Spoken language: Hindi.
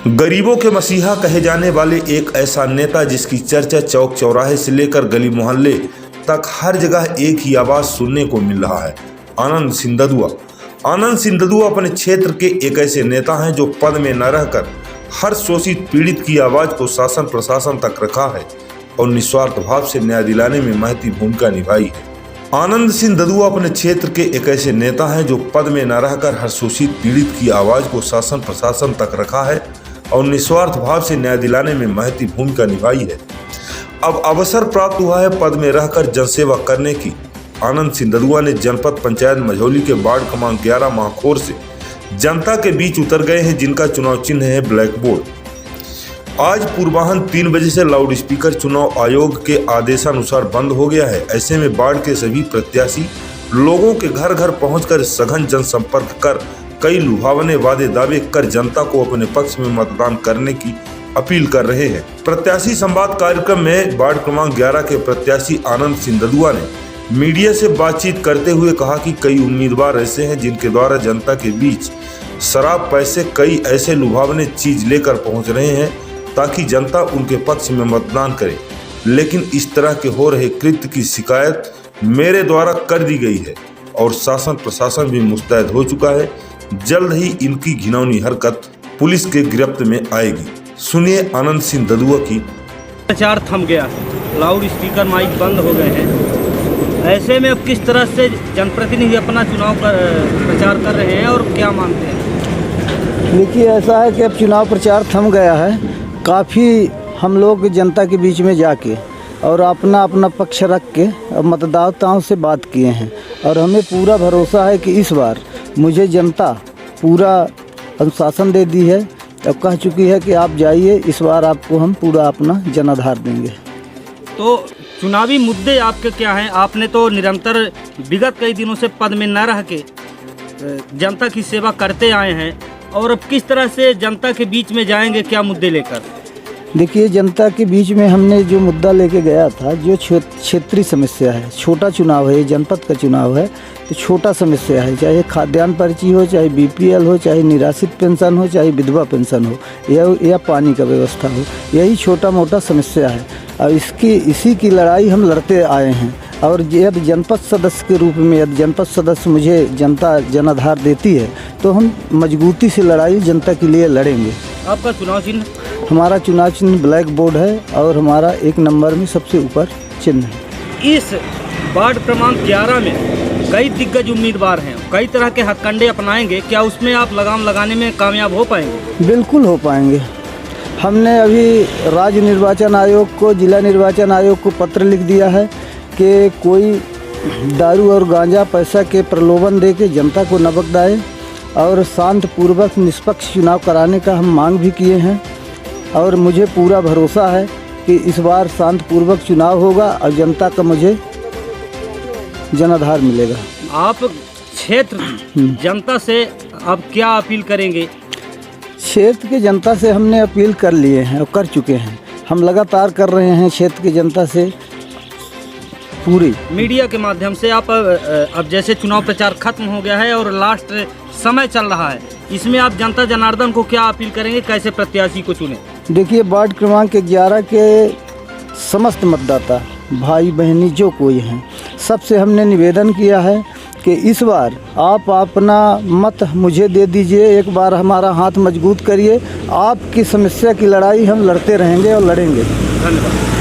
गरीबों के मसीहा कहे जाने वाले एक ऐसा नेता जिसकी चर्चा चौक चौराहे से लेकर गली मोहल्ले तक हर जगह एक ही आवाज सुनने को मिल रहा है, आनंद सिंह ददुआ। आनंद सिंह ददुआ अपने क्षेत्र के एक ऐसे नेता हैं जो पद में न रहकर हर शोषित पीड़ित की आवाज को शासन प्रशासन तक रखा है और निस्वार्थ भाव से न्याय दिलाने में महती भूमिका निभाई है। आनंद सिंह ददुआ अपने क्षेत्र के एक ऐसे नेता हैं जो पद में न रहकर हर शोषित पीड़ित की आवाज को शासन प्रशासन तक रखा है और निस्वार्थ भाव से न्याय दिलाने में महती भूमिका निभाई है। अब अवसर प्राप्त हुआ है पद में रहकर जनसेवा करने की। आनंद सिंह ददुआ ने जनपद पंचायत मझौली के वार्ड क्रमांक 11 महाखोर से जनता के बीच उतर गए हैं, जिनका चुनाव चिन्ह है ब्लैक बोर्ड। आज पूर्वाह्न 3 बजे से लाउड स्पीकर चुनाव आयोग के आदेशानुसार बंद हो गया है। ऐसे में वार्ड के सभी प्रत्याशी लोगों के घर घर पहुंचकर सघन जनसंपर्क कर कई लुभावने वादे दावे कर जनता को अपने पक्ष में मतदान करने की अपील कर रहे हैं। प्रत्याशी संवाद कार्यक्रम में वार्ड क्रमांक 11 के प्रत्याशी आनंद सिंह ददुआ ने मीडिया से बातचीत करते हुए कहा कि कई उम्मीदवार ऐसे हैं जिनके द्वारा जनता के बीच शराब, पैसे, कई ऐसे लुभावने चीज लेकर पहुंच रहे हैं ताकि जनता उनके पक्ष में मतदान करे, लेकिन इस तरह के हो रहे कृत्य की शिकायत मेरे द्वारा कर दी गई है और शासन प्रशासन भी मुस्तैद हो चुका है। जल्द ही इनकी घिनौनी हरकत पुलिस के गिरफ्त में आएगी। सुनिए आनंद सिंह ददुआ की। प्रचार थम गया है, लाउड स्पीकर माइक बंद हो गए हैं। ऐसे में अब किस तरह से जनप्रतिनिधि अपना चुनाव प्रचार कर रहे हैं और क्या मानते हैं? देखिए, ऐसा है कि अब चुनाव प्रचार थम गया है। काफ़ी हम लोग जनता के बीच में जाके और अपना अपना पक्ष रख के मतदाताओं से बात किए हैं और हमें पूरा भरोसा है कि इस बार मुझे जनता पूरा अनुशासन दे दी है। अब कह चुकी है कि आप जाइए, इस बार आपको हम पूरा अपना जनाधार देंगे। तो चुनावी मुद्दे आपके क्या हैं? आपने तो निरंतर विगत कई दिनों से पद में न रह के जनता की सेवा करते आए हैं और अब किस तरह से जनता के बीच में जाएंगे, क्या मुद्दे लेकर? देखिए, जनता के बीच में हमने जो मुद्दा लेके गया था, जो क्षेत्रीय समस्या है, छोटा चुनाव है, जनपद का चुनाव है तो छोटा समस्या है, चाहे खाद्यान्न पर्ची हो, चाहे बीपीएल हो, चाहे निराश्रित पेंशन हो, चाहे विधवा पेंशन हो या पानी का व्यवस्था हो, यही छोटा मोटा समस्या है। और इसी की लड़ाई हम लड़ते आए हैं और जब जनपद सदस्य के रूप में यदि जनपद सदस्य मुझे जनता जनाधार देती है तो हम मजबूती से लड़ाई जनता के लिए लड़ेंगे। आपका चुनाव चिन्ह? हमारा चुनाव चिन्ह ब्लैक बोर्ड है और हमारा 1 नंबर में सबसे ऊपर चिन्ह है। इस वार्ड क्रमांक 11 में कई दिग्गज उम्मीदवार हैं, कई तरह के हथकंडे अपनाएंगे, क्या उसमें आप लगाम लगाने में कामयाब हो पाएंगे? बिल्कुल हो पाएंगे। हमने अभी राज्य निर्वाचन आयोग को, जिला निर्वाचन आयोग को पत्र लिख दिया है कि कोई दारू और गांजा पैसा के प्रलोभन दे के जनता को न बकदाए और शांतिपूर्वक निष्पक्ष चुनाव कराने का हम मांग भी किए हैं और मुझे पूरा भरोसा है कि इस बार शांतिपूर्वक चुनाव होगा और जनता का मुझे जनाधार मिलेगा। आप क्षेत्र जनता से अब क्या अपील करेंगे? क्षेत्र के जनता से हमने अपील कर लिए हैं और कर चुके हैं। हम लगातार कर रहे हैं क्षेत्र की जनता से पूरी मीडिया के माध्यम से। आप अब जैसे चुनाव प्रचार खत्म हो गया है और लास्ट समय चल रहा है, इसमें आप जनता जनार्दन को क्या अपील करेंगे, कैसे प्रत्याशी को चुने? देखिए, वार्ड क्रमांक 11 के समस्त मतदाता भाई बहनी जो कोई हैं, सबसे हमने निवेदन किया है कि इस बार आप अपना मत मुझे दे दीजिए, एक बार हमारा हाथ मजबूत करिए। आपकी समस्या की लड़ाई हम लड़ते रहेंगे और लड़ेंगे। धन्यवाद।